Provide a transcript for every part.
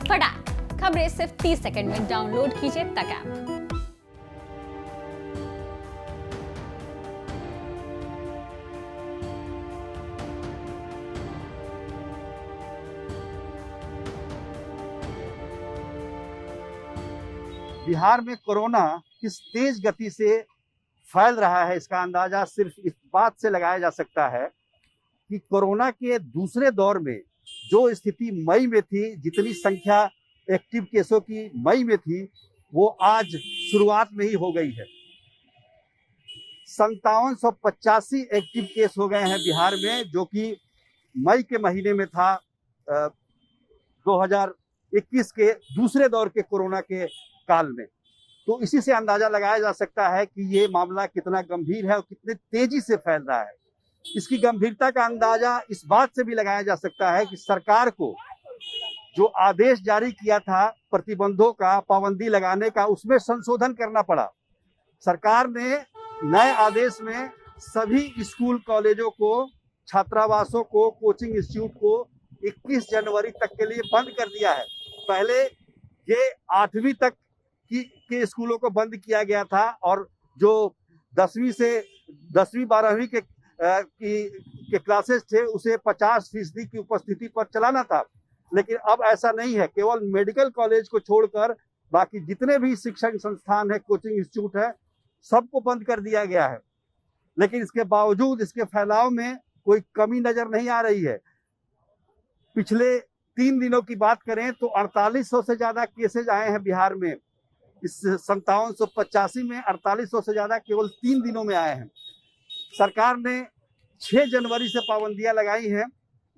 फटाक। खबरें सिर्फ 30 सेकंड में डाउनलोड कीजिए तक ऐप। बिहार में कोरोना किस तेज गति से फैल रहा है, इसका अंदाजा सिर्फ इस बात से लगाया जा सकता है कि कोरोना के दूसरे दौर में जो स्थिति मई में थी, जितनी संख्या एक्टिव केसों की मई में थी, वो आज शुरुआत में ही हो गई है। 5785 एक्टिव केस हो गए हैं बिहार में, जो कि मई के महीने में था 2021 के दूसरे दौर के कोरोना के काल में। तो इसी से अंदाजा लगाया जा सकता है कि ये मामला कितना गंभीर है और कितने तेजी से फैल रहा है। इसकी गंभीरता का अंदाजा इस बात से भी लगाया जा सकता है कि सरकार को जो आदेश जारी किया था प्रतिबंधों का, पाबंदी लगाने का, उसमें संशोधन करना पड़ा। सरकार ने नए आदेश में सभी स्कूल कॉलेजों को, छात्रावासों को, कोचिंग इंस्टीट्यूट को 21 जनवरी तक के लिए बंद कर दिया है। पहले ये 8वीं तक के स्कूलों को बंद किया गया था और जो 10वीं से 10वीं 12वीं के क्लासेस थे उसे 50% की उपस्थिति पर चलाना था। लेकिन अब ऐसा नहीं है, केवल मेडिकल कॉलेज को छोड़कर बाकी जितने भी शिक्षण संस्थान है, कोचिंग इंस्टीट्यूट है, सबको बंद कर दिया गया है। लेकिन इसके बावजूद इसके फैलाव में कोई कमी नजर नहीं आ रही है। पिछले 3 दिनों की बात करें तो 4800 से ज्यादा केसेज आए हैं बिहार में। इस 5785 में 4800 से ज्यादा केवल 3 दिनों में आए हैं। सरकार ने 6 जनवरी से पाबंदियां लगाई हैं,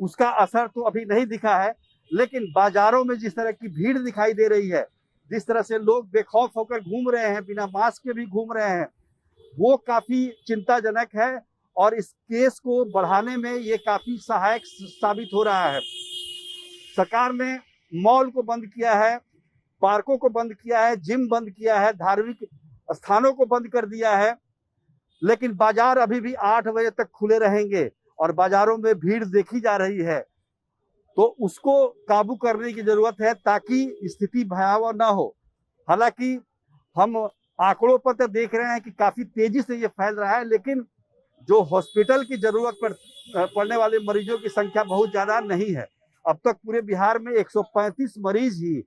उसका असर तो अभी नहीं दिखा है, लेकिन बाजारों में जिस तरह की भीड़ दिखाई दे रही है, जिस तरह से लोग बेखौफ होकर घूम रहे हैं, बिना मास्क के भी घूम रहे हैं, वो काफी चिंताजनक है और इस केस को बढ़ाने में ये काफी सहायक साबित हो रहा है। सरकार ने मॉल को बंद किया है, पार्कों को बंद किया है, जिम बंद किया है, धार्मिक स्थानों को बंद कर दिया है, लेकिन बाजार अभी भी 8 बजे तक खुले रहेंगे और बाजारों में भीड़ देखी जा रही है। तो उसको काबू करने की जरूरत है ताकि स्थिति भयावह ना हो। हालांकि हम आंकड़ों पर तो देख रहे हैं कि काफी तेजी से ये फैल रहा है, लेकिन जो हॉस्पिटल की जरूरत पड़ने वाले मरीजों की संख्या बहुत ज्यादा नहीं है। अब तक पूरे बिहार में 135 मरीज ही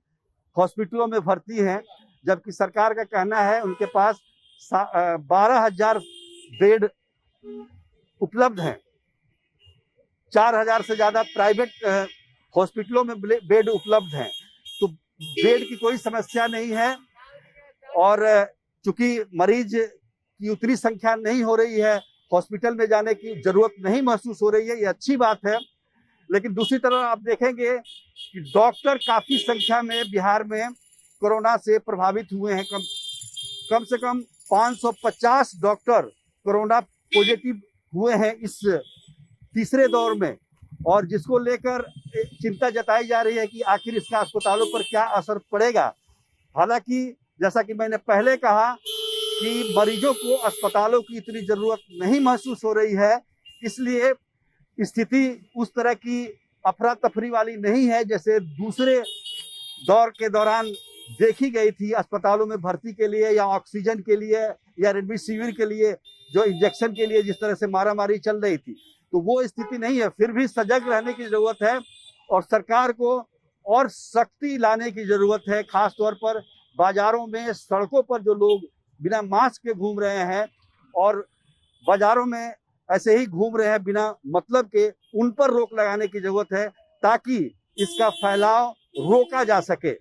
हॉस्पिटलों में भर्ती हैं, जबकि सरकार का कहना है उनके पास 12,000 बेड उपलब्ध हैं। 4,000 से ज्यादा प्राइवेट हॉस्पिटलों में बेड उपलब्ध हैं। तो बेड की कोई समस्या नहीं है और चूंकि मरीज की उतनी संख्या नहीं हो रही है, हॉस्पिटल में जाने की जरूरत नहीं महसूस हो रही है, ये अच्छी बात है। लेकिन दूसरी तरफ आप देखेंगे कि डॉक्टर काफी संख्या में बिहार में कोरोना से प्रभावित हुए हैं। कम से कम 550 डॉक्टर कोरोना पॉजिटिव हुए हैं इस तीसरे दौर में, और जिसको लेकर चिंता जताई जा रही है कि आखिर इसका अस्पतालों पर क्या असर पड़ेगा। हालांकि जैसा कि मैंने पहले कहा कि मरीजों को अस्पतालों की इतनी जरूरत नहीं महसूस हो रही है, इसलिए स्थिति उस तरह की अफरा तफरी वाली नहीं है जैसे दूसरे दौर के दौरान देखी गई थी। अस्पतालों में भर्ती के लिए या ऑक्सीजन के लिए या रेमडेसिविर के लिए, जो इंजेक्शन के लिए जिस तरह से मारामारी चल रही थी, तो वो स्थिति नहीं है। फिर भी सजग रहने की जरूरत है और सरकार को और सख्ती लाने की जरूरत है। खास तौर पर बाजारों में, सड़कों पर जो लोग बिना मास्क के घूम रहे हैं और बाजारों में ऐसे ही घूम रहे हैं बिना मतलब के, उन पर रोक लगाने की जरूरत है ताकि इसका फैलाव रोका जा सके।